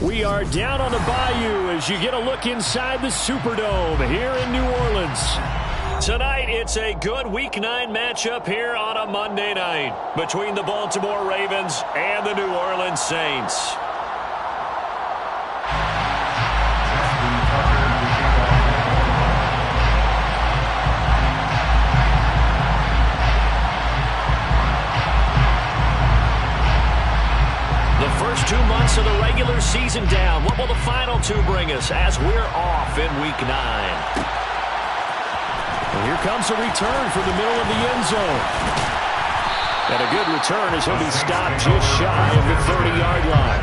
We are down on the Bayou as you get a look inside the Superdome here in New Orleans. Tonight, it's a good Week 9 matchup here on a Monday night between the Baltimore Ravens and the New Orleans Saints. The first 2 months of the regular season down. What will the final 2 bring us as we're off in Week 9? And here comes a return from the middle of the end zone. And a good return as he'll be stopped just shy of the 30-yard line.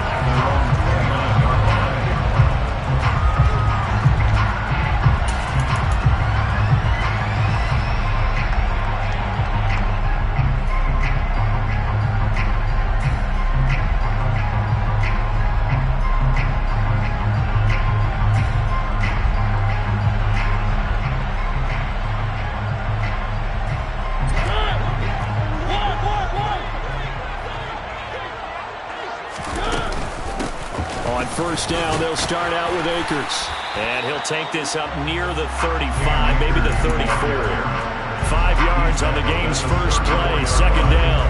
First down, they'll start out with Akers. And he'll take this up near the 35, maybe the 34. 5 yards on the game's first play, second down.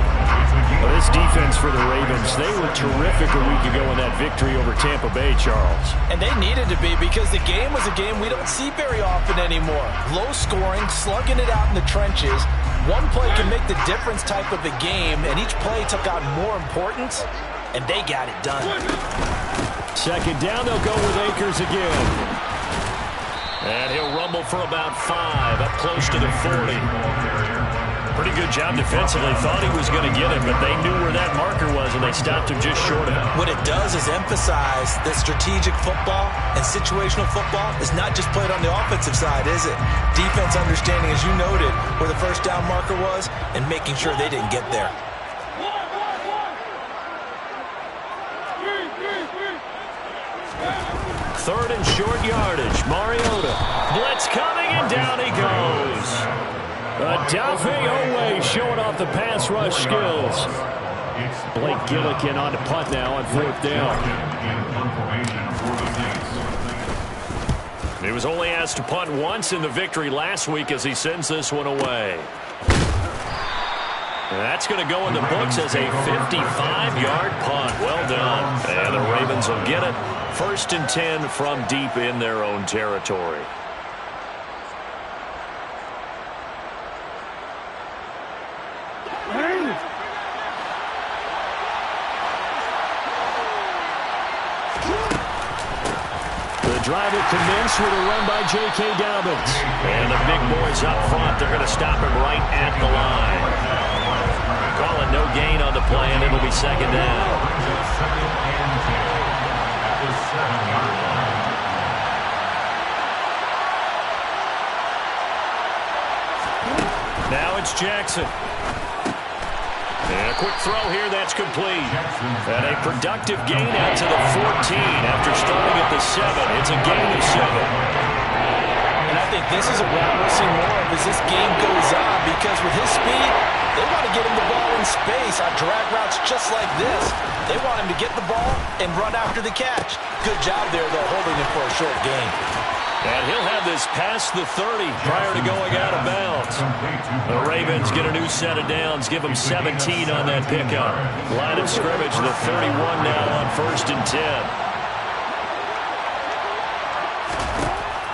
Well, this defense for the Ravens, they were terrific a week ago in that victory over Tampa Bay, Charles. And they needed to be because the game was a game we don't see very often anymore. Low scoring, slugging it out in the trenches. One play can make the difference type of the game, and each play took on more importance, and they got it done. Second down, they'll go with Akers again. And he'll rumble for about 5, up close to the 40. Pretty good job defensively. Thought he was going to get him, but they knew where that marker was, and they stopped him just short of it. What it does is emphasize that strategic football and situational football is not just played on the offensive side, is it? Defense understanding, as you noted, where the first down marker was and making sure they didn't get there. Third and short yardage. Mariota. Blitz coming, and down he goes. Odafe Oweh showing off the pass rush skills. Blake Gillikin on to punt now on 4th down. He was only asked to punt once in the victory last week as he sends this one away. And that's going to go in the books as a 55-yard punt. Well done. And the Ravens will get it. 1st and 10 from deep in their own territory. The drive will commence with a run by J.K. Dobbins. And the big boys up front, they're going to stop him right at the line. Call it no gain on the play, and it'll be second down. Now it's Jackson. And a quick throw here, that's complete. And a productive gain out to the 14 after starting at the 7. It's a gain of 7. And I think this is a route we'll see more of as this game goes on, because with his speed, they want to get him the ball in space on drag routes just like this. They want him to get the ball and run after the catch. Good job there, though, holding him for a short gain. And he'll have this past the 30 prior to going out of bounds. The Ravens get a new set of downs, give them 17 on that pickup. Line of scrimmage, the 31 now on 1st and 10.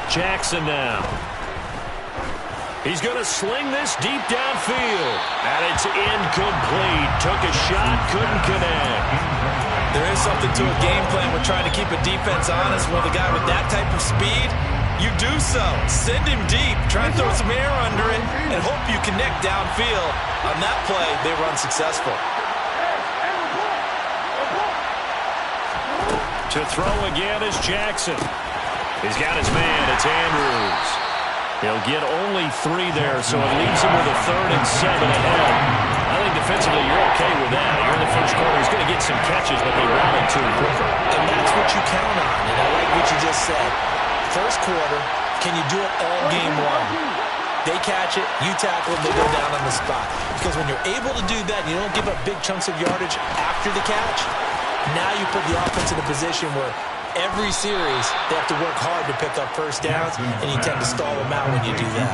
Jackson now. He's going to sling this deep downfield. And it's incomplete. Took a shot, couldn't connect. There is something to a game plan with trying to keep a defense honest. With a guy with that type of speed, you do so. Send him deep. Try and throw some air under it and hope you connect downfield. On that play, they were unsuccessful. To throw again is Jackson. He's got his man. It's Andrews. He'll get only 3 there, so it leaves him with a 3rd and 7 ahead. I think defensively you're okay with that. You're in the first quarter. He's going to get some catches, but they rallied to him quicker. And that's what you count on, and I like what you just said. First quarter, can you do it all game long? They catch it, you tackle them, they go down on the spot. Because when you're able to do that, you don't give up big chunks of yardage after the catch, Now you put the offense in a position where every series they have to work hard to pick up first downs, and you tend to stall them out when you do that.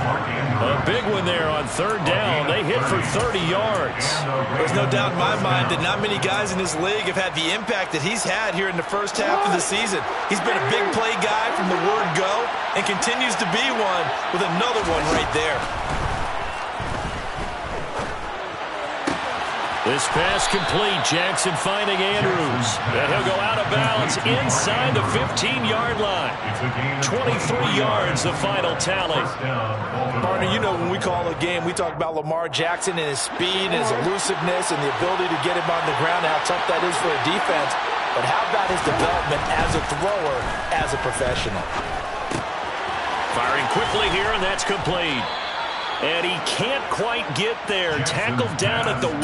A big one there on third down. They hit for 30 yards. There's no doubt in my mind that not many guys in this league have had the impact that he's had here in the first half of the season. He's been a big play guy from the word go and continues to be one with another one right there. This pass complete. Jackson finding Andrews. And he'll go out of bounds inside the 15-yard line. 23 yards, the final tally. Partner, you know when we call a game, we talk about Lamar Jackson and his speed and his elusiveness and the ability to get him on the ground and how tough that is for a defense. But how about his development as a thrower, as a professional? Firing quickly here, and that's complete. And he can't quite get there. Tackled down at the 1.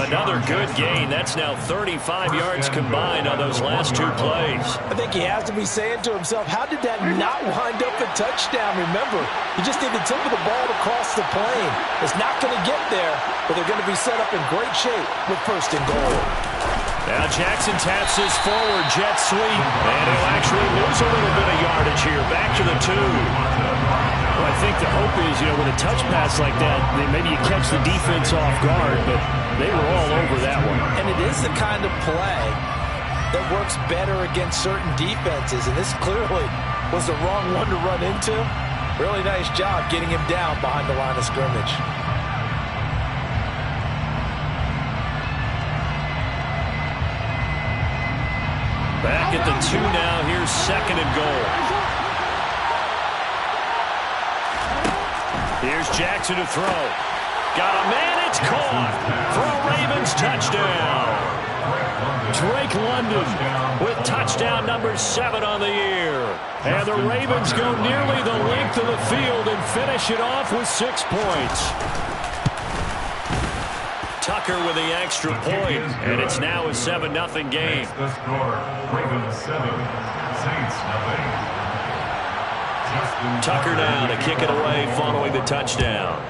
Another good gain. That's now 35 yards combined on those last 2 plays. I think he has to be saying to himself, how did that not wind up a touchdown? Remember, you just need the tip of the ball to cross the plane. It's not going to get there, but they're going to be set up in great shape with first and goal. Now Jackson taps his forward jet sweep. And he'll actually lose a little bit of yardage here. Back to the 2. Well, I think the hope is, with a touch pass like that, maybe you catch the defense off guard, but they were all over that one. And it is the kind of play that works better against certain defenses, and this clearly was the wrong one to run into. Really nice job getting him down behind the line of scrimmage. Back at the 2 now. Here's second and goal. Here's Jackson to throw. Got a man, it's caught. For a Ravens touchdown. Drake London with touchdown number 7 on the year. And the Ravens go nearly the length of the field and finish it off with 6 points. Tucker with the extra point, and it's now a 7-0 game. The score, Ravens 7, Saints 0. Tucker now to kick it away following the touchdown.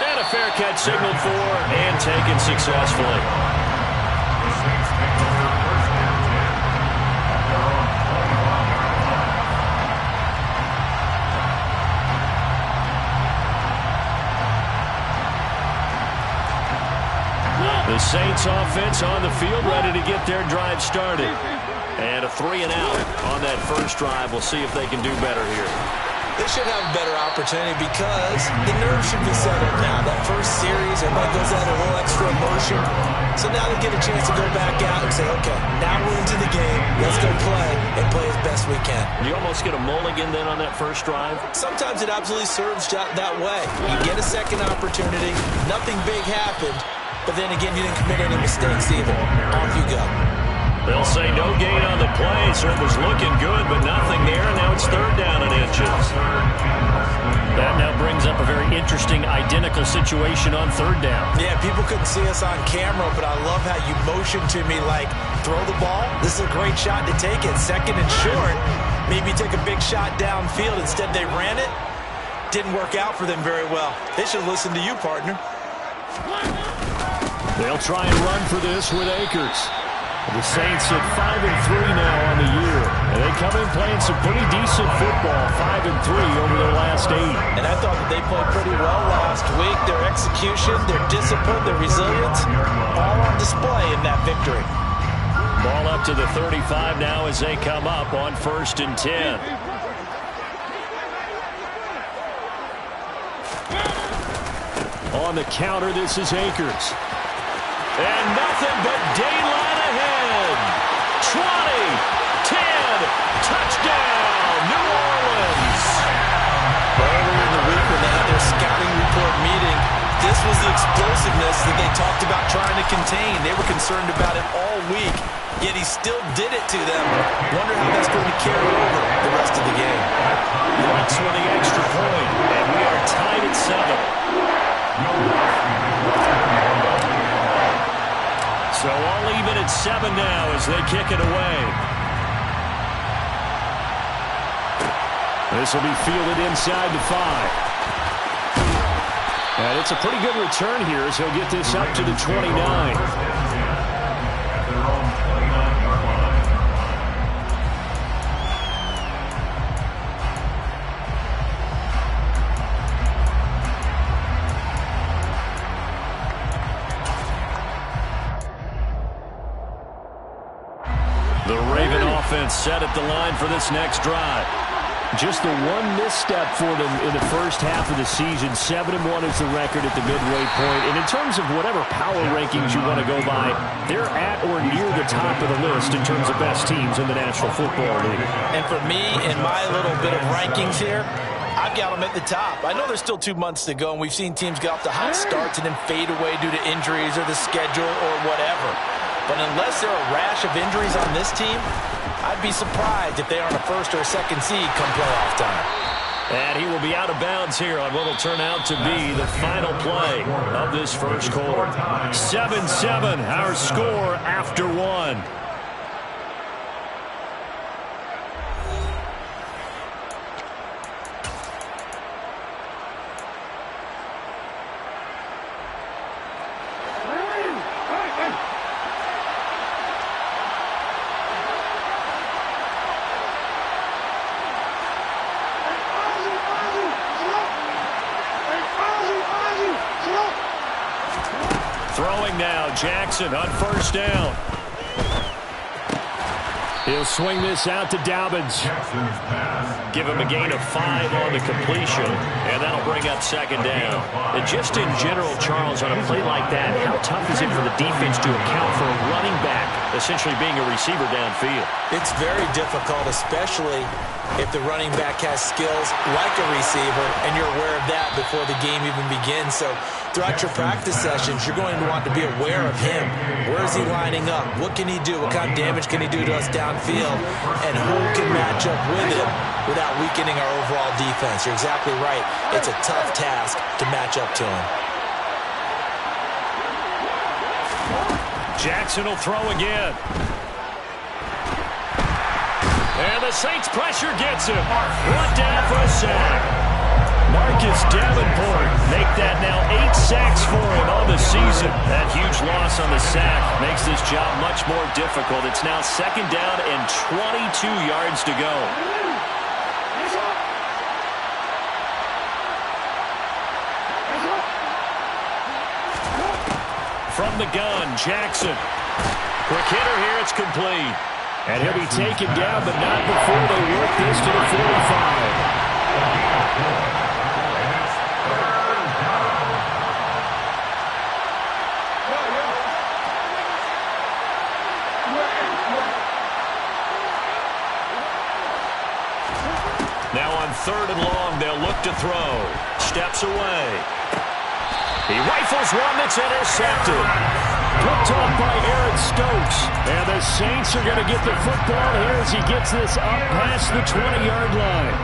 And a fair catch signaled for and taken successfully. The Saints offense on the field ready to get their drive started. And a 3-and-out on that first drive. We'll see if they can do better here. They should have a better opportunity because the nerves should be settled now. That first series, everybody goes out a little extra emotion. So now they get a chance to go back out and say, okay, now we're into the game. Let's go play and play as best we can. You almost get a mulligan then on that first drive? Sometimes it absolutely serves that way. You get a second opportunity. Nothing big happened. But then again, you didn't commit any mistakes either. Off you go. They'll say no gain on the play, so it was looking good, but nothing there, and now it's third down and inches. That now brings up a very interesting identical situation on third down. Yeah, people couldn't see us on camera, but I love how you motioned to me like, throw the ball. This is a great shot to take it. Second and short, maybe take a big shot downfield. Instead, they ran it. Didn't work out for them very well. They should listen to you, partner. They'll try and run for this with Akers. The Saints at 5-3 now on the year. And they come in playing some pretty decent football, 5-3 over their last 8. And I thought that they played pretty well last week. Their execution, their discipline, their resilience, all on display in that victory. Ball up to the 35 now as they come up on 1st and 10. On the counter, this is Akers. And nothing but daylight ahead. 20, 10, touchdown, New Orleans. Earlier in the week when they had their scouting report meeting, this was the explosiveness that they talked about trying to contain. They were concerned about it all week, yet he still did it to them. Wonder how that's going to carry over the rest of the game. Lutz with the extra point, and we are tied at 7. So all even at 7 now as they kick it away. This will be fielded inside the 5. And it's a pretty good return here as he'll get this up to the 29. The Raven offense set at the line for this next drive. Just the one misstep for them in the first half of the season. 7-1 is the record at the midway point. And in terms of whatever power rankings you want to go by, they're at or near the top of the list in terms of best teams in the National Football League. And for me, in my little bit of rankings here, I've got them at the top. I know there's still 2 months to go, and we've seen teams get off to hot starts and then fade away due to injuries or the schedule or whatever. But unless there are a rash of injuries on this team, I'd be surprised if they aren't a first or a second seed come playoff time. And he will be out of bounds here on what will turn out to be the final play of this first quarter. 7-7, our score after one. Throwing now, Jackson on first down. He'll swing this out to Dobbins. Give him a gain of 5 on the completion, and that'll bring up second down. And just in general, Charles, on a play like that, how tough is it for the defense to account for a running back essentially being a receiver downfield? It's very difficult, especially if the running back has skills like a receiver, and you're aware of that before the game even begins. So throughout your practice sessions, you're going to want to be aware of him. Where is he lining up? What can he do? What kind of damage can he do to us downfield? And who can match up with him without weakening our overall defense? You're exactly right. It's a tough task to match up to him. Jackson will throw again. And the Saints pressure gets him. Brought down for a sack. Marcus Davenport make that now 8 sacks for him on the season. That huge loss on the sack makes this job much more difficult. It's now second down and 22 yards to go. From the gun, Jackson. Quick hitter here, it's complete. And he'll be taken down, but not before they work this to the 45. Now on 3rd and long, they'll look to throw. Steps away. He rifles one that's intercepted. Picked off by Aaron Stokes. And the Saints are going to get the football here as he gets this up past the 20-yard line.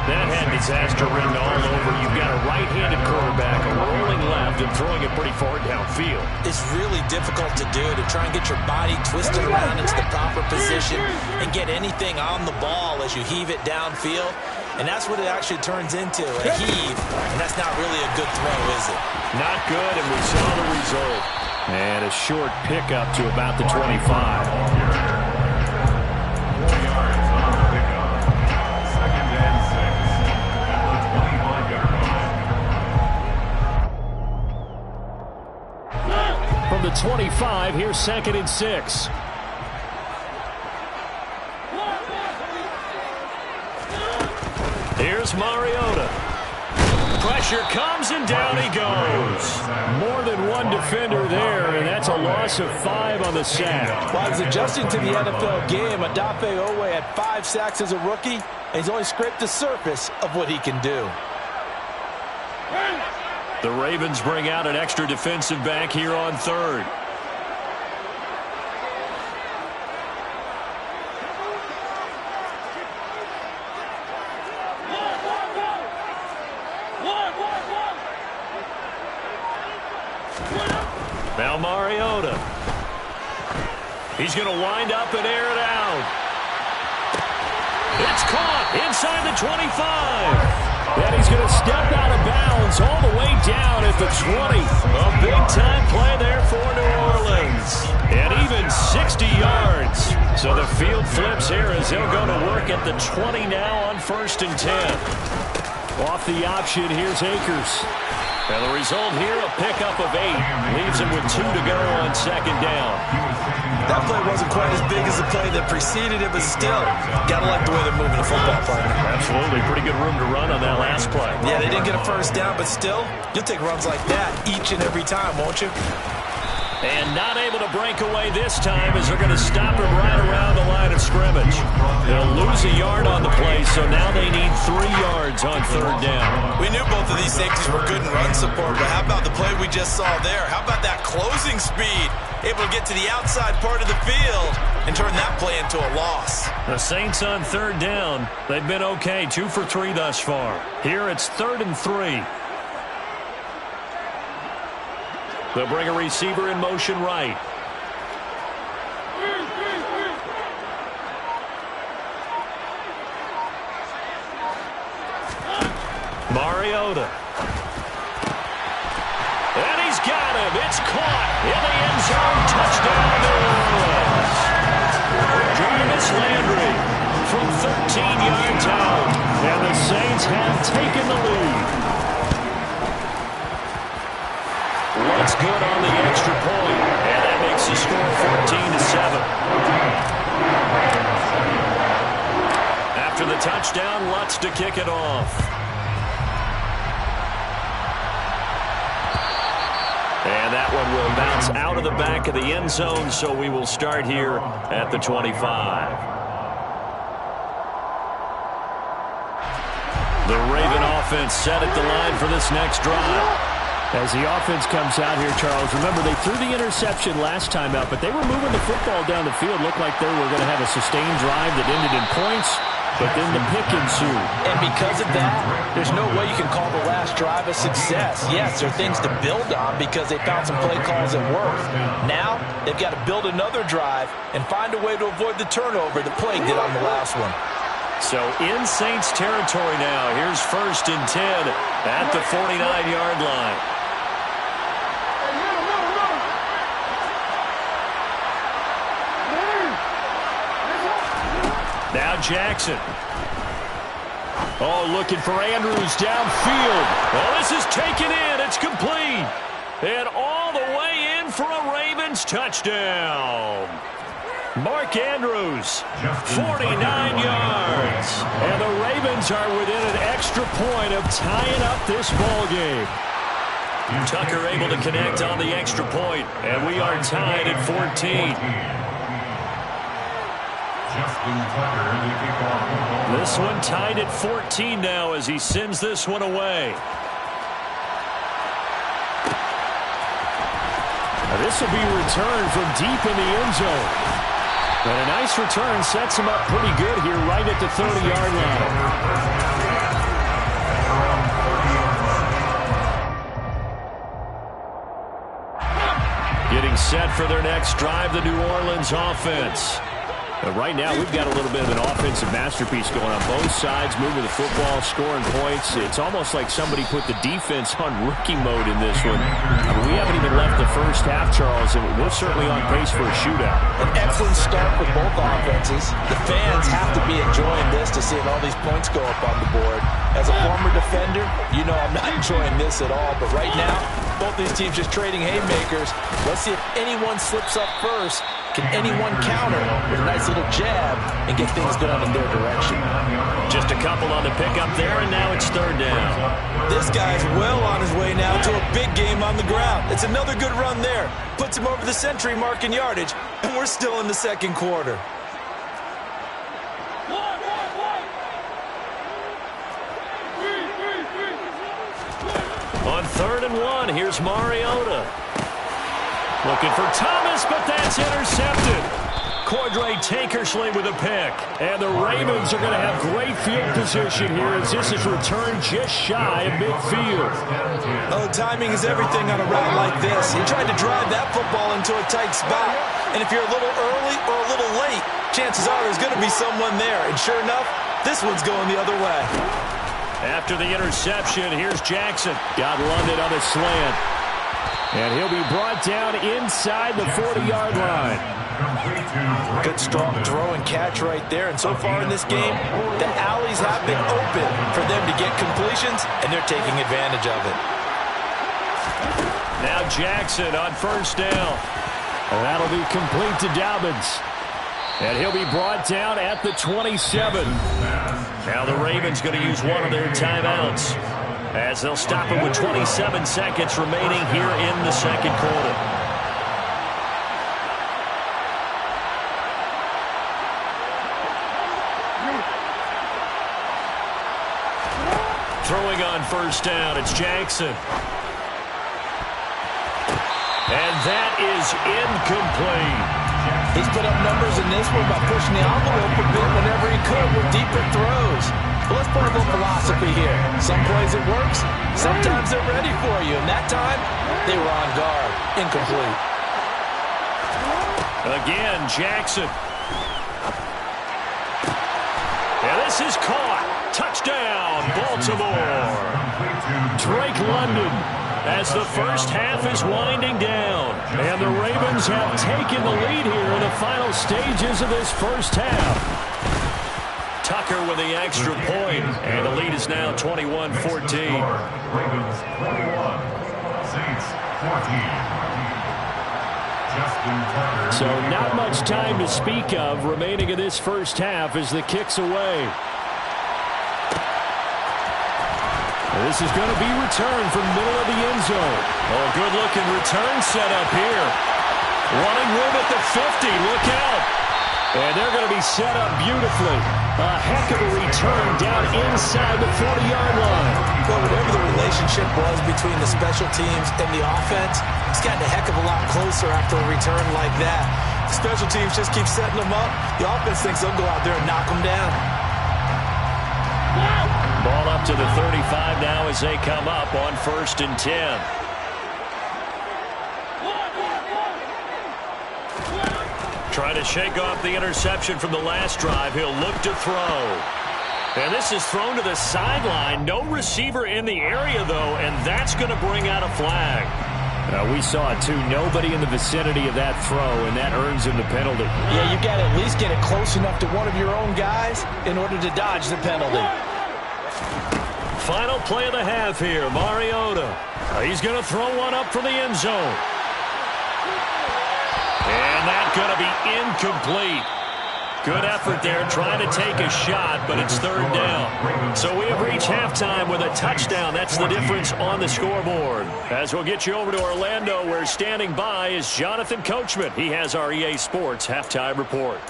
That had disaster written all over. You've got a right-handed quarterback, a rolling left, and throwing it pretty far downfield. It's really difficult to do, to try and get your body twisted around into the proper position and get anything on the ball as you heave it downfield. And that's what it actually turns into, a heave. And that's not really a good throw, is it? Not good, and we saw the result. And a short pickup to about the 25. 4 yards on the pickup. 2nd and 6 at the 25-yard line. From the 25, here's 2nd and 6. Here's Mariota. Pressure comes, and down he goes. More than one defender there, and that's a loss of 5 on the sack. While he's adjusting to the NFL game, Odafe Oweh had 5 sacks as a rookie, and he's only scraped the surface of what he can do. The Ravens bring out an extra defensive back here on 3rd. Now Mariota. He's going to wind up and air it out. It's caught inside the 25. And he's going to step out of bounds all the way down at the 20. A big-time play there for New Orleans. And even 60 yards. So the field flips here as he'll go to work at the 20 now on 1st and 10. Off the option, here's Akers. And the result here, a pickup of 8. Leaves him with 2 to go on 2nd down. That play wasn't quite as big as the play that preceded it, but still, got to like the way they're moving the football, partner. Absolutely. Pretty good room to run on that last play. Yeah, they didn't get a 1st down, but still, you'll take runs like that each and every time, won't you? And not able to break away this time as they're going to stop him right around the line of scrimmage. They'll lose a yard on the play, so now they need 3 yards on 3rd down. We knew both of these safeties were good in run support, but how about the play we just saw there? How about that closing speed? Able to get to the outside part of the field and turn that play into a loss. The Saints on 3rd down. They've been okay, 2 for 3 thus far. Here it's 3rd and 3. They'll bring a receiver in motion right. Mariota. And he's got him. It's caught in the end zone. Touchdown, New Orleans. Jarvis Landry from 13 yards out. And the Saints have taken the lead. What's good on the extra point, and that makes the score 14-7. After the touchdown, Lutz to kick it off. And that one will bounce out of the back of the end zone, so we will start here at the 25. The Raven offense set at the line for this next drive. As the offense comes out here, Charles, remember they threw the interception last time out, but they were moving the football down the field. Looked like they were going to have a sustained drive that ended in points, but then the pick ensued. And because of that, there's no way you can call the last drive a success. Yes, there are things to build on because they found some play calls that worked. Now, they've got to build another drive and find a way to avoid the turnover the play did on the last one. So in Saints territory now, here's 1st and 10 at the 49-yard line. Now Jackson. Oh, looking for Andrews downfield. Oh, this is taken in. It's complete. And all the way in for a Ravens touchdown. Mark Andrews, 49 yards. And the Ravens are within an extra point of tying up this ball game. Tucker able to connect on the extra point, and we are tied at 14. This one tied at 14 now as he sends this one away. Now this will be returned from deep in the end zone. But a nice return sets him up pretty good here right at the 30-yard line. Getting set for their next drive, the New Orleans offense. But right now, we've got a little bit of an offensive masterpiece going on both sides, moving the football, scoring points. It's almost like somebody put the defense on rookie mode in this one. I mean, we haven't even left the first half, Charles, and we're certainly on pace for a shootout. An excellent start for both offenses. The fans have to be enjoying this to see all these points go up on the board. As a former defender, you know I'm not enjoying this at all. But right now, both these teams just trading haymakers. Let's see if anyone slips up first. Can anyone counter with a nice little jab and get things going in their direction? Just a couple on the pickup there, and now it's 3rd down. This guy's well on his way now to a big game on the ground. It's another good run there. Puts him over the century mark in yardage, and we're still in the 2nd quarter. On 3rd and 1, here's Mariota. Looking for Thomas, but that's intercepted. Cordray Tankersley with a pick. And the Ravens are going to have great field position here as this is returned just shy of midfield. Oh, timing is everything on a route like this. He tried to drive that football into a tight spot. And if you're a little early or a little late, chances are there's going to be someone there. And sure enough, this one's going the other way. After the interception, here's Jackson. Got London on a slant. And he'll be brought down inside the 40-yard line. Good strong throw and catch right there. And so far in this game, the alleys have been open for them to get completions, and they're taking advantage of it. Now Jackson on first down. And that'll be complete to Dobbins. And he'll be brought down at the 27. Now the Ravens going to use one of their timeouts, as they'll stop it with 27 seconds remaining here in the second quarter. Throwing on first down, it's Jackson. And that is incomplete. He's put up numbers in this one by pushing the envelope a bit whenever he could with deeper throws. But let's play a little philosophy here. Some plays it works, sometimes they're ready for you. And that time, they were on guard. Incomplete. Again, Jackson. And this is caught. Touchdown, Baltimore. Drake London, as the first half is winding down. And the Ravens have taken the lead here in the final stages of this first half. Tucker with the extra point, and the lead is now 21-14. Ravens 21, Saints 14. So not much time to speak of remaining in this first half as the kick's away. This is going to be returned from middle of the end zone. Oh, good-looking return set up here. Running room at the 50. Look out. And they're going to be set up beautifully. A heck of a return down inside the 40-yard line. Well, whatever the relationship was between the special teams and the offense, it's gotten a heck of a lot closer after a return like that. Special teams just keep setting them up. The offense thinks they'll go out there and knock them down. Ball up to the 35 now as they come up on 1st and 10. Trying to shake off the interception from the last drive. He'll look to throw. And this is thrown to the sideline. No receiver in the area, though, and that's going to bring out a flag. We saw it, too. Nobody in the vicinity of that throw, and that earns him the penalty. Yeah, you got to at least get it close enough to one of your own guys in order to dodge the penalty. Final play of the half here. Mariota. He's going to throw one up for the end zone. And that's going to be incomplete. Good effort there trying to take a shot, but it's 3rd down. So we have reached halftime with a touchdown. That's the difference on the scoreboard. As we'll get you over to Orlando, where standing by is Jonathan Coachman. He has our EA Sports halftime report.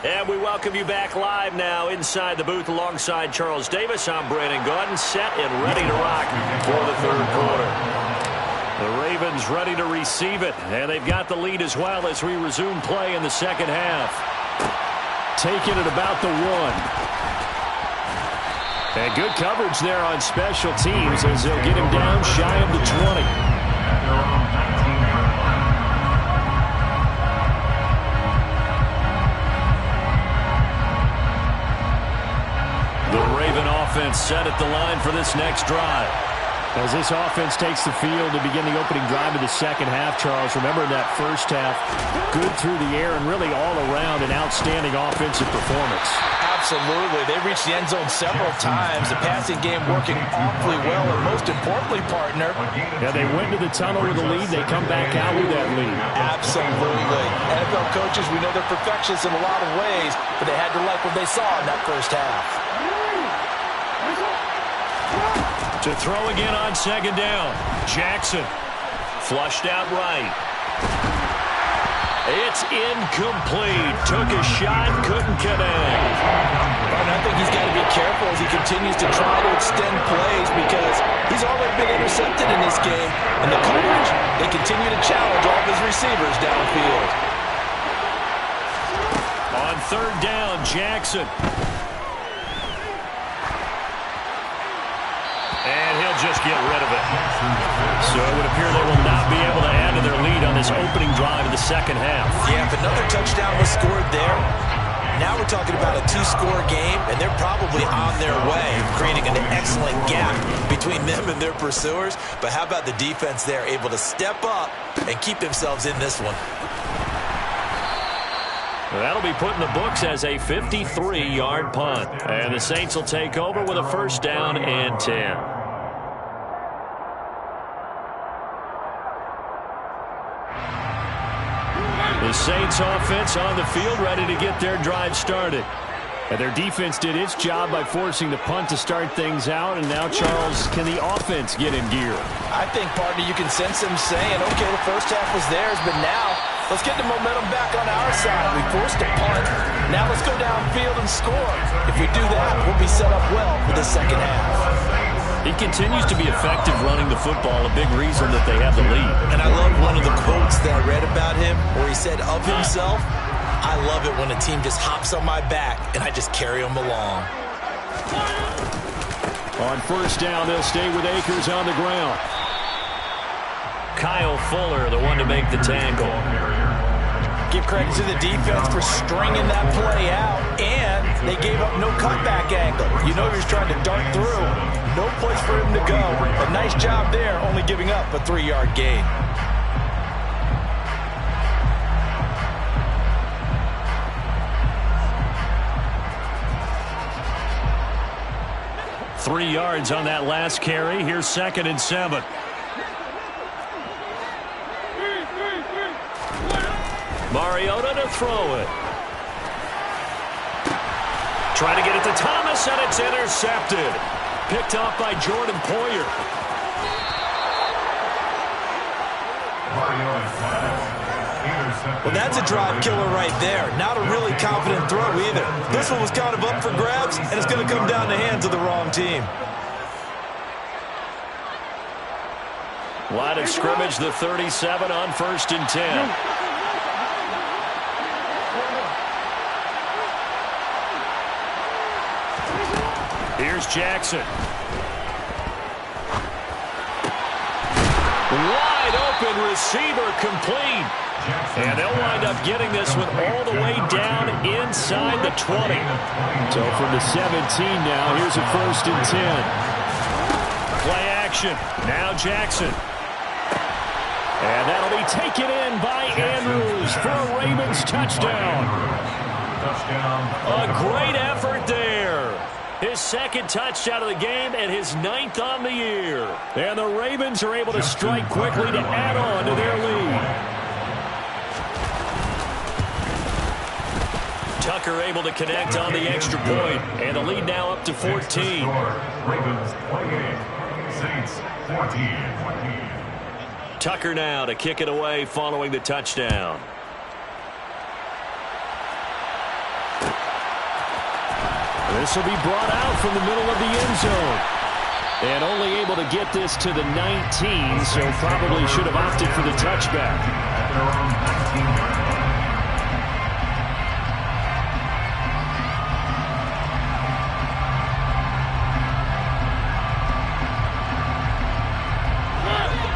And we welcome you back live now inside the booth alongside Charles Davis. I'm Brandon Gaudin, set and ready to rock for the 3rd quarter. The Ravens ready to receive it, and they've got the lead as well as we resume play in the second half. Taking it about the 1. And good coverage there on special teams as they'll get him down shy of the 20. The Raven offense set at the line for this next drive. As this offense takes the field to begin the opening drive of the second half, Charles, remember in that first half, good through the air and really all around an outstanding offensive performance. Absolutely. They reached the end zone several times. The passing game working awfully well, and most importantly, partner. Yeah, they went to the tunnel with a lead. They come back out with that lead. Absolutely. NFL coaches, we know they're perfectionists in a lot of ways, but they had to like what they saw in that first half. To throw again on 2nd down. Jackson. Flushed out right. It's incomplete. Took a shot, couldn't connect. And I think he's got to be careful as he continues to try to extend plays because he's already been intercepted in this game. And the coverage, they continue to challenge all of his receivers downfield. On 3rd down, Jackson. And he'll just get rid of it. So it would appear they will not be able to add to their lead on this opening drive of the second half. Yeah, if another touchdown was scored there, now we're talking about a two-score game, and they're probably on their way, creating an excellent gap between them and their pursuers. But how about the defense there, able to step up and keep themselves in this one? That'll be put in the books as a 53-yard punt. And the Saints will take over with a first down and 10. The Saints offense on the field, ready to get their drive started. And their defense did its job by forcing the punt to start things out. And now, Charles, can the offense get in gear? I think, partner, you can sense them saying, okay, the first half was theirs, but now let's get the momentum back on our side. We forced a punt. Now let's go downfield and score. If we do that, we'll be set up well for the second half. He continues to be effective running the football, a big reason that they have the lead. And I love one of the quotes that I read about him where he said of himself, I love it when a team just hops on my back and I just carry them along. On first down, they'll stay with Akers on the ground. Kyle Fuller, the one to make the tackle. Give credit to the defense for stringing that play out, and they gave up no cutback angle. You know he was trying to dart through. No place for him to go. A nice job there, only giving up a 3-yard gain. Three yards on that last carry. Here's 2nd and 7. Mariota to throw it. Trying to get it to Thomas, and it's intercepted. Picked off by Jordan Poyer. Well, that's a drive killer right there. Not a really confident throw either. This one was kind of up for grabs, and it's going to come down the hands of the wrong team. Line of scrimmage, the 37 on 1st and 10. Here's Jackson. Wide open receiver complete. And they'll wind up getting this one all the way down inside the 20. So from the 17 now, here's a 1st and 10. Play action. Now Jackson. And that'll be taken in by Andrews for a Ravens touchdown. A great effort there. His 2nd touchdown of the game and his 9th on the year. And the Ravens are able to strike quickly to add on to their lead. Tucker able to connect on the extra point. And the lead now up to 14. Ravens 28, Saints 14. Tucker now to kick it away following the touchdown. This will be brought out from the middle of the end zone. And only able to get this to the 19, so probably should have opted for the touchback.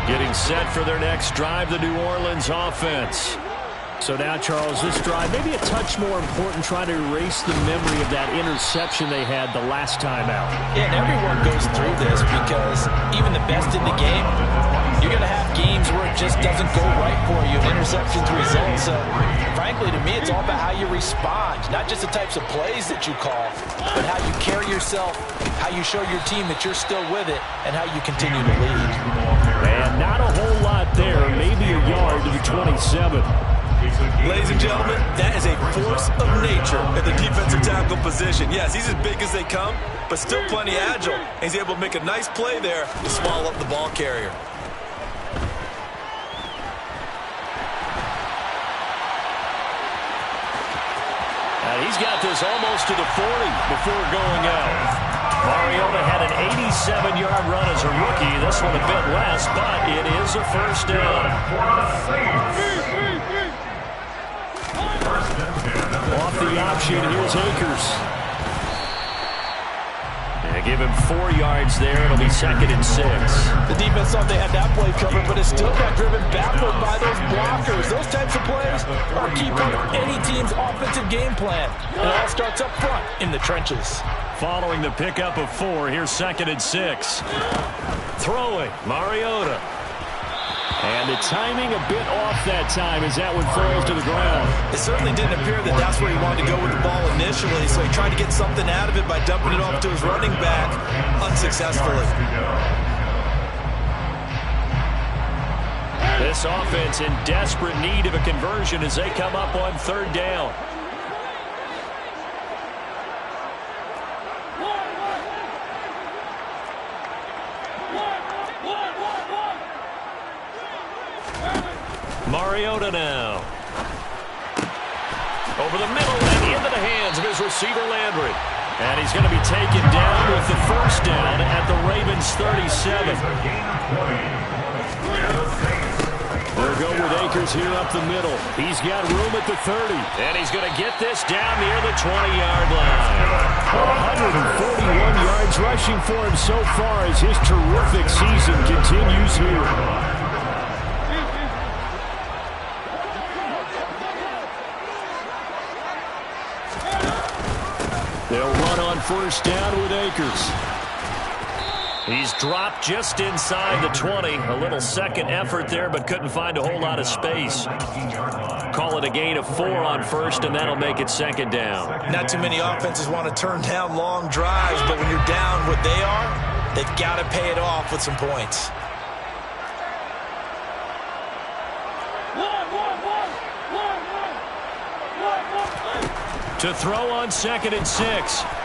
Getting set for their next drive, the New Orleans offense. So now, Charles, this drive, maybe a touch more important, trying to erase the memory of that interception they had the last time out. Yeah, and everyone goes through this because even the best in the game, you're going to have games where it just doesn't go right for you, and interceptions result. So, frankly, to me, it's all about how you respond, not just the types of plays that you call, but how you carry yourself, how you show your team that you're still with it, and how you continue to lead. And not a whole lot there, maybe a yard to the 27. Ladies and gentlemen, that is a force of nature at the defensive tackle position. Yes, he's as big as they come, but still plenty agile. And he's able to make a nice play there to swallow up the ball carrier. And he's got this almost to the 40 before going out. Mariota had an 87-yard run as a rookie. This one a bit less, but it is a first down. Off the option, here's Akers. And They give him 4 yards there. It'll be 2nd and 6. The defense thought they had that play covered, but it still got driven backward by those blockers. Those types of plays are a key part of any team's offensive game plan. And it all starts up front in the trenches. Following the pickup of 4, here's 2nd and 6. Throwing, Mariota. And the timing a bit off that time as that one falls to the ground. It certainly didn't appear that that's where he wanted to go with the ball initially, so he tried to get something out of it by dumping it off to his running back unsuccessfully. This offense in desperate need of a conversion as they come up on 3rd down. Mariota now. Over the middle and into the hands of his receiver Landry. And he's going to be taken down with the 1st down at the Ravens 37. They'll go with Akers here up the middle. He's got room at the 30. And he's going to get this down near the 20-yard line. 141 yards rushing for him so far as his terrific season continues here. They'll run on 1st down with Akers. He's dropped just inside the 20. A little second effort there, but couldn't find a whole lot of space. Call it a gain of 4 on 1st, and that'll make it 2nd down. Not too many offenses want to turn down long drives, but when you're down what they are, they've got to pay it off with some points. To throw on 2nd and 6.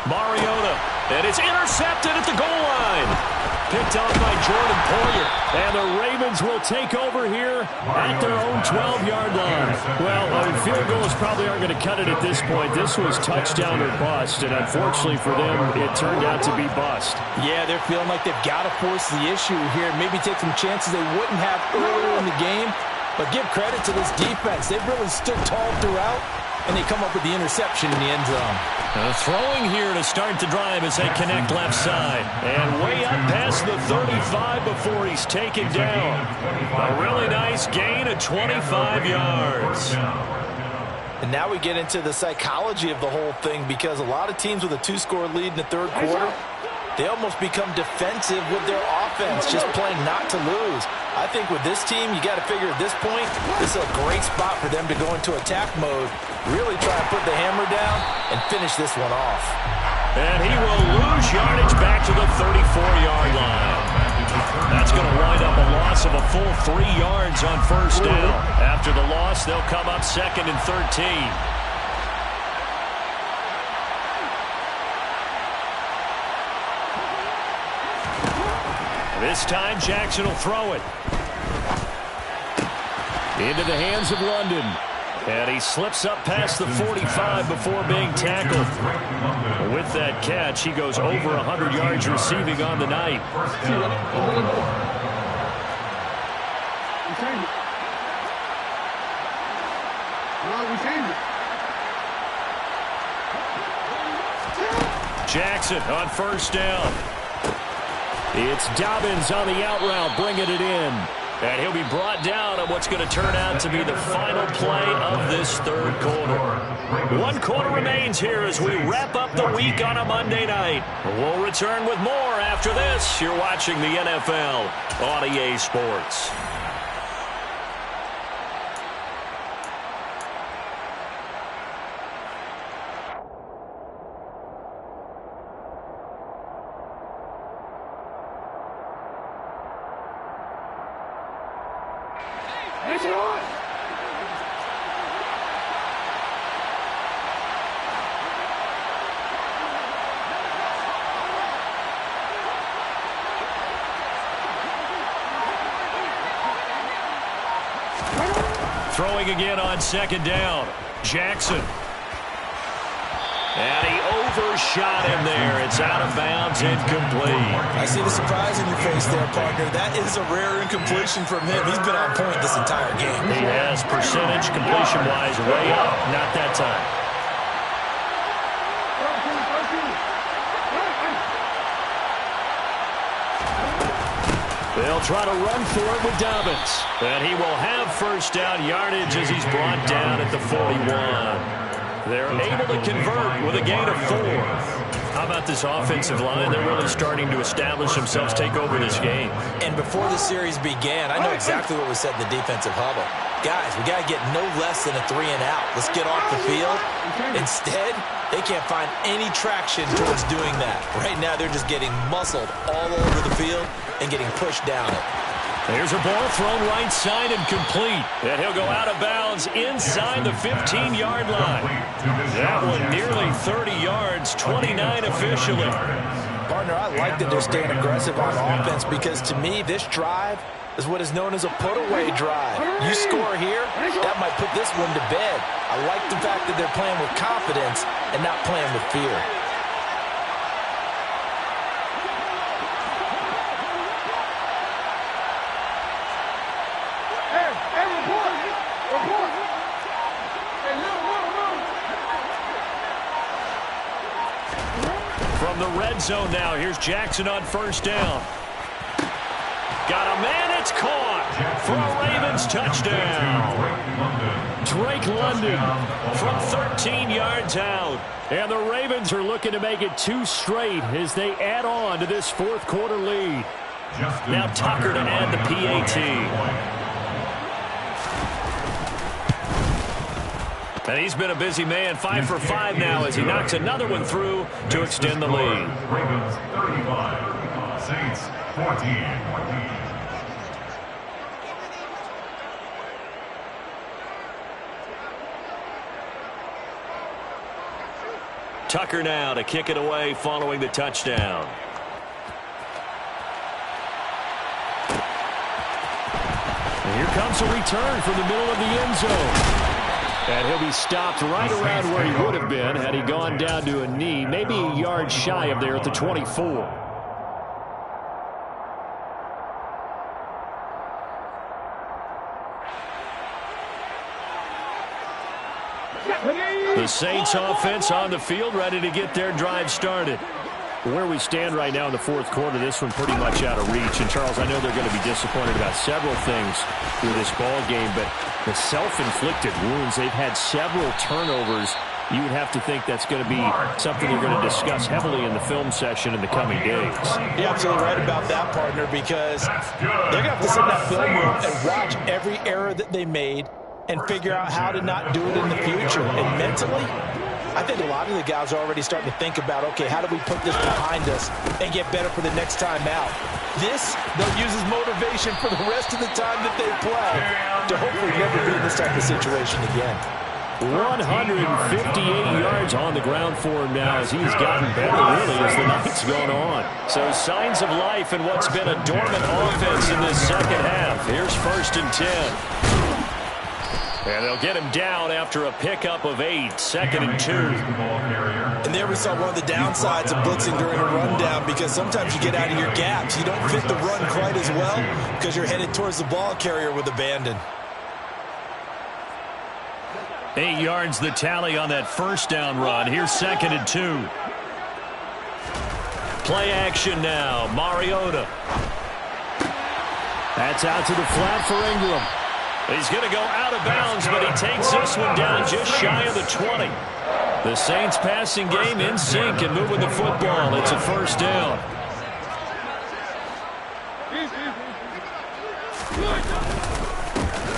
Mariota. And it's intercepted at the goal line. Picked off by Jordan Poyer. And the Ravens will take over here at their own 12-yard line. Well, field goals probably aren't going to cut it at this point. This was touchdown or bust, and unfortunately for them, it turned out to be bust. Yeah, they're feeling like they've got to force the issue here. Maybe take some chances they wouldn't have earlier in the game. But give credit to this defense. They've really stood tall throughout. And they come up with the interception in the end zone. Throwing here to start the drive as they connect left side. And way up past the 35 before he's taken down. A really nice gain of 25 yards. And now we get into the psychology of the whole thing, because a lot of teams with a 2-score lead in the 3rd quarter, they almost become defensive with their offense, just playing not to lose. I think with this team, you got to figure at this point, this is a great spot for them to go into attack mode, really try to put the hammer down and finish this one off. And he will lose yardage back to the 34-yard line. That's going to wind up a loss of a full 3 yards on 1st down. After the loss, they'll come up 2nd and 13. This time, Jackson will throw it. Into the hands of London. And he slips up past the 45 before being tackled. With that catch, he goes over 100 yards receiving on the night. Jackson on 1st down. It's Dobbins on the out route, bringing it in. And he'll be brought down on what's going to turn out to be the final play of this 3rd quarter. 1 quarter remains here as we wrap up the week on a Monday night. We'll return with more after this. You're watching the NFL on EA Sports. Throwing again on 2nd down. Jackson. And he overshot him there. It's out of bounds, incomplete. I see the surprise in your face there, partner. That is a rare incompletion from him. He's been on point this entire game. He has percentage completion-wise way up. Not that time. They'll try to run for it with Dobbins. And he will have first down yardage as he's brought down at the 41. They're able to convert with a gain of 4. How about this offensive line? They're really starting to establish themselves, take over this game. And before the series began, I know exactly what was said in the defensive huddle. Guys, we got to get no less than a 3-and-out. Let's get off the field. Instead, they can't find any traction towards doing that. Right now, they're just getting muscled all over the field and getting pushed down it. There's a ball thrown right side and complete. And he'll go out of bounds inside the 15-yard line. That one nearly 30 yards, 29 officially. Partner, I like that they're staying aggressive on offense because to me, this drive is what is known as a put-away drive. You score here, that might put this one to bed. I like the fact that they're playing with confidence and not playing with fear. From the red zone now, here's Jackson on first down. Got a man, it's caught for a Ravens touchdown. Drake London from 13 yards out. And the Ravens are looking to make it 2 straight as they add on to this fourth quarter lead. Now Tucker to add the PAT. And he's been a busy man, 5 for 5 now as he knocks another one through to extend the lead. Ravens 35, Saints 14. Tucker now to kick it away following the touchdown. And here comes a return from the middle of the end zone. And he'll be stopped right around where he would have been had he gone down to a knee, maybe a yard shy of there at the 24. The Saints offense on the field, ready to get their drive started. Where we stand right now in the fourth quarter, this one pretty much out of reach. And, Charles, I know they're going to be disappointed about several things through this ball game, but the self-inflicted wounds, they've had several turnovers. You would have to think that's going to be something they're going to discuss heavily in the film session in the coming days. You're absolutely right about that, partner, because they're going to have to sit in that film room and watch every error that they made and figure out how to not do it in the future. And mentally, I think a lot of the guys are already starting to think about, okay, how do we put this behind us and get better for the next time out? This, they'll use as motivation for the rest of the time that they play to hopefully never be in this type of situation again. 158 yards on the ground for him now as he's gotten better, really, as the night's gone on. So signs of life in what's been a dormant offense in this second half. Here's 1st and 10. And they'll get him down after a pickup of 8, 2nd and 2. And there we saw one of the downsides of blitzing during a rundown, because sometimes you get out of your gaps. You don't fit the run quite as well because you're headed towards the ball carrier with abandon. 8 yards the tally on that first down run. Here's 2nd and 2. Play action now. Mariota. That's out to the flat for Ingram. He's going to go out of bounds, but he takes this one down just shy of the 20. The Saints passing game in sync and moving the football. It's a 1st down.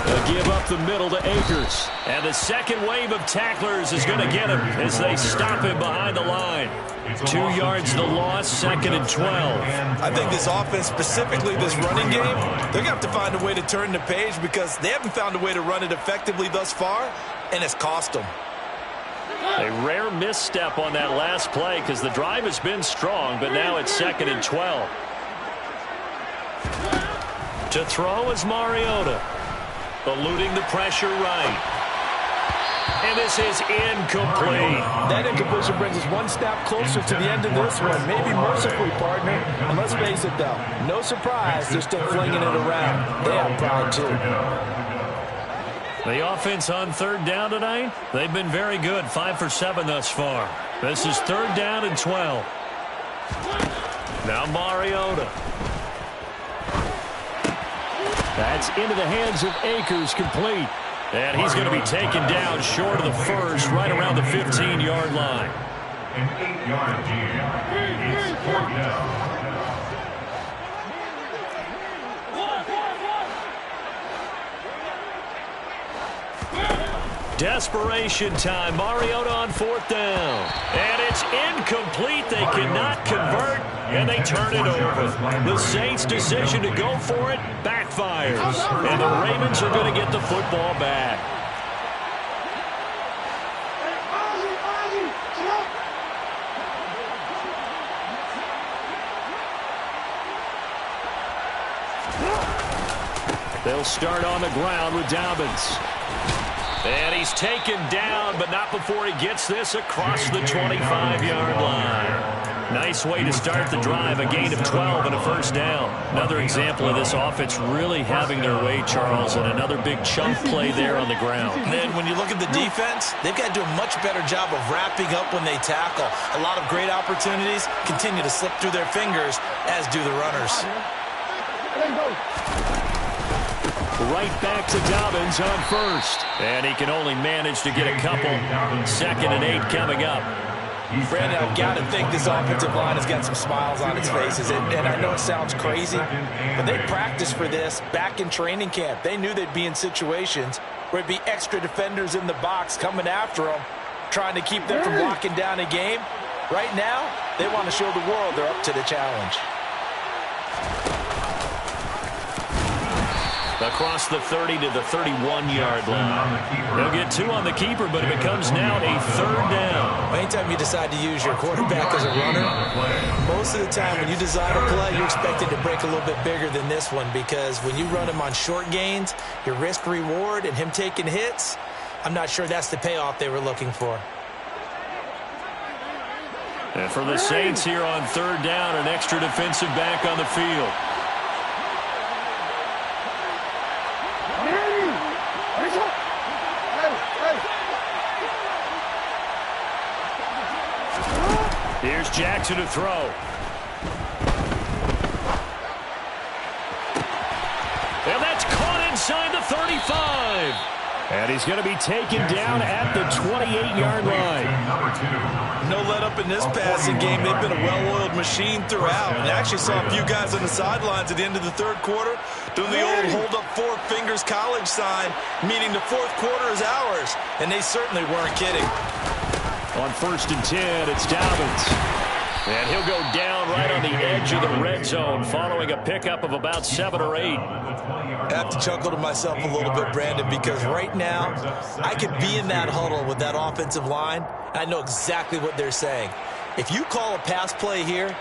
They'll give up the middle to Akers. And the second wave of tacklers is going to get him as they stop him behind the line. 2 yards the loss, 2nd and 12. I think this offense, specifically this running game, they're going to have to find a way to turn the page because they haven't found a way to run it effectively thus far, and it's cost them. A rare misstep on that last play because the drive has been strong, but now it's 2nd and 12. To throw is Mariota. Eluding the pressure right. And this is incomplete. That incompletion brings us one step closer to the end of this one. Maybe mercifully, partner. And let's face it, though. No surprise, they're still flinging it around. They have pride, too. The offense on 3rd down tonight, they've been very good. 5 for 7 thus far. This is 3rd down and 12. Now Mariota. That's into the hands of Akers, complete. And he's going to be taken down short of the first, right around the 15-yard line. An 8-yard gain. It's 4th down. Desperation time. Mariota on 4th down. And it's incomplete. They cannot convert, and they turn it over. The Saints' decision to go for it backfires. And the Ravens are going to get the football back. They'll start on the ground with Dobbins. And he's taken down, but not before he gets this across the 25-yard line. Nice way to start the drive, a gain of 12 and a first down. Another example of this offense really having their way, Charles, and another big chunk play there on the ground. And then when you look at the defense, they've got to do a much better job of wrapping up when they tackle. A lot of great opportunities continue to slip through their fingers, as do the runners. Right back to Dobbins on 1st. And he can only manage to get a couple. 2nd and 8 coming up. Brandon, I've got to think this offensive line has got some smiles on its faces. And I know it sounds crazy, but they practiced for this back in training camp. They knew they'd be in situations where it'd be extra defenders in the box coming after them, trying to keep them from locking down a game. Right now, they want to show the world they're up to the challenge. Across the 30 to the 31-yard line. They'll get 2 on the keeper, but it becomes now a 3rd down. Anytime you decide to use your quarterback as a runner, most of the time when you design a play, you're expected to break a little bit bigger than this one, because when you run him on short gains, your risk-reward and him taking hits, I'm not sure that's the payoff they were looking for. And for the Saints here on 3rd down, an extra defensive back on the field. Here's Jackson to throw. And that's caught inside the 35. And he's going to be taken down at the 28-yard line. No let up in this passing game. They've been a well-oiled machine throughout. And I actually saw a few guys on the sidelines at the end of the 3rd quarter doing the old hold up 4 fingers college sign, meaning the 4th quarter is ours. And they certainly weren't kidding. On 1st and 10, it's Dobbins. And he'll go down right on the edge of the red zone following a pickup of about 7 or 8. I have to chuckle to myself a little bit, Brandon, because right now I could be in that huddle with that offensive line. I know exactly what they're saying. If you call a pass play here,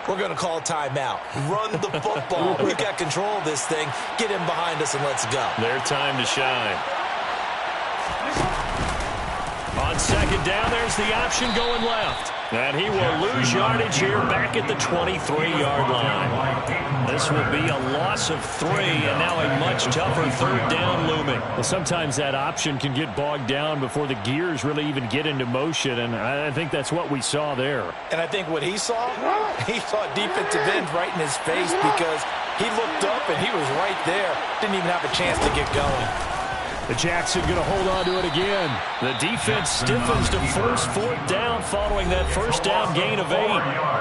we're going to call a timeout. Run the football. We've got control of this thing. Get him behind us and let's go. Their time to shine. On 2nd down, there's the option going left. And he will lose yardage here back at the 23-yard line. This will be a loss of 3, and now a much tougher 3rd down looming. Well, sometimes that option can get bogged down before the gears really even get into motion, and I think that's what we saw there. And I think what he saw defensive end right in his face, because he looked up and he was right there. Didn't even have a chance to get going. The Jackson going to hold on to it again. The defense stiffens to force 4th down following that 1st down gain of 8.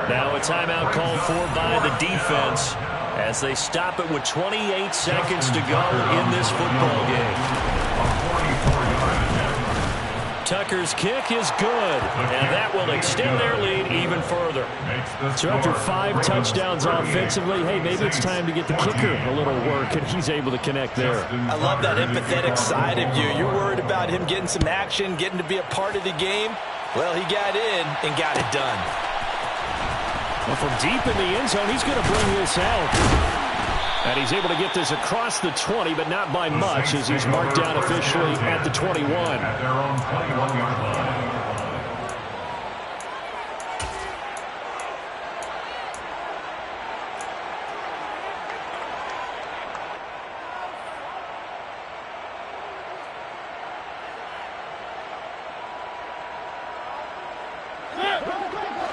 Now a timeout called for by the defense as they stop it with 28 seconds to go in this football game. Tucker's kick is good, and that will extend their lead even further. So after 5 touchdowns offensively, hey, maybe it's time to get the kicker a little work, and he's able to connect there. I love that empathetic side of you. You're worried about him getting some action, getting to be a part of the game. Well, he got in and got it done. Well, from deep in the end zone, he's going to bring this out. And he's able to get this across the 20, but not by much, as he's marked down officially at the 21. At their own 21-yard line.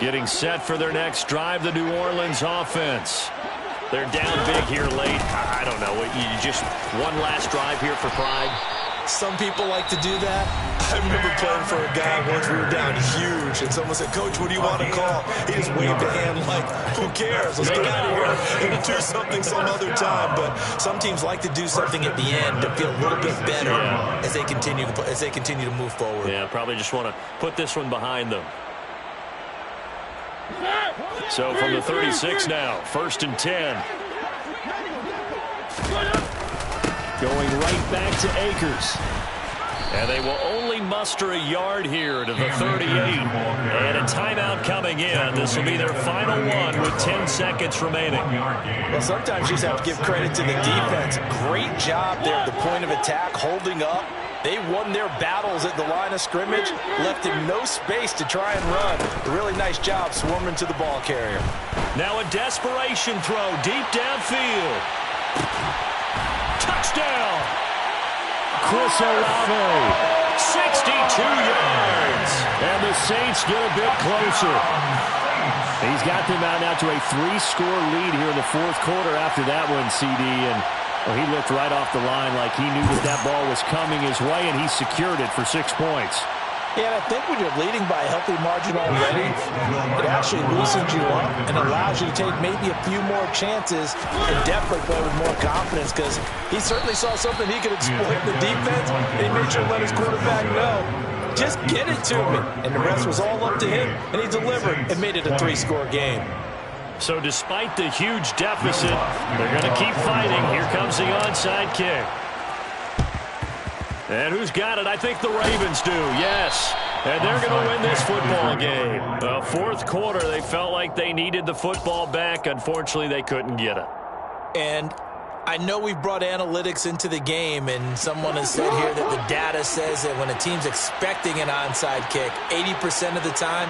Getting set for their next drive, the New Orleans offense. They're down big here late. I don't know. You just one last drive here for pride. Some people like to do that. I remember playing for a guy once. We were down huge, and someone said, "Coach, what do you want to call?" He just waved a hand like, "Who cares? Let's get out of here and do something some other time." But some teams like to do something at the end to feel a little bit better as they continue to move forward. Yeah, probably just want to put this one behind them. So from the 36 now, 1st and 10. Going right back to Akers. And they will only muster a yard here to the 38. And a timeout coming in. This will be their final one with 10 seconds remaining. Well, sometimes you just have to give credit to the defense. Great job there at the point of attack, holding up. They won their battles at the line of scrimmage, left him no space to try and run. A really nice job swarming to the ball carrier. Now a desperation throw deep downfield. Touchdown! Chris Olave. 62 yards. And the Saints get a bit closer. He's got them out now to a 3-score lead here in the 4th quarter after that one, CD. And he looked right off the line like he knew that ball was coming his way, and he secured it for 6 points. Yeah, and I think when you're leading by a healthy margin already, it actually loosens you up and allows you to take maybe a few more chances and definitely play with more confidence, because he certainly saw something he could exploit in the defense, and he made sure to let his quarterback know, just get it to me. And the rest was all up to him, and he delivered and made it a 3-score game. So despite the huge deficit, they're going to keep fighting. Here comes the onside kick. And who's got it? I think the Ravens do, yes. And they're going to win this football game. The 4th quarter, they felt like they needed the football back. Unfortunately, they couldn't get it. And I know we've brought analytics into the game, and someone has said here that the data says that when a team's expecting an onside kick, 80% of the time,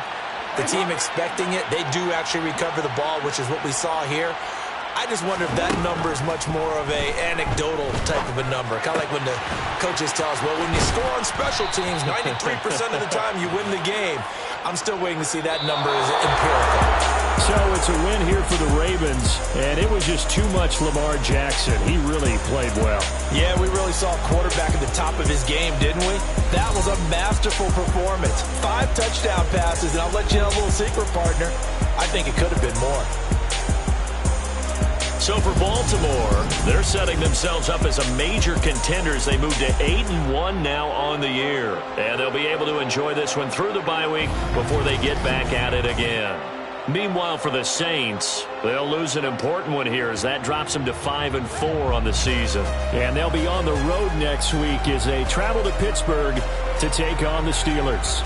the team expecting it, they do actually recover the ball, which is what we saw here. I just wonder if that number is much more of a anecdotal type of a number. Kind of like when the coaches tell us, well, when you score on special teams, 93% of the time you win the game. I'm still waiting to see that number is empirical. So it's a win here for the Ravens, and it was just too much Lamar Jackson. He really played well. Yeah, we really saw a quarterback at the top of his game, didn't we? That was a masterful performance. 5 touchdown passes, and I'll let you know a little secret, partner. I think it could have been more. So for Baltimore, they're setting themselves up as a major contender as they move to 8-1 now on the year. And they'll be able to enjoy this one through the bye week before they get back at it again. Meanwhile, for the Saints, they'll lose an important one here as that drops them to 5-4 on the season. And they'll be on the road next week as they travel to Pittsburgh to take on the Steelers.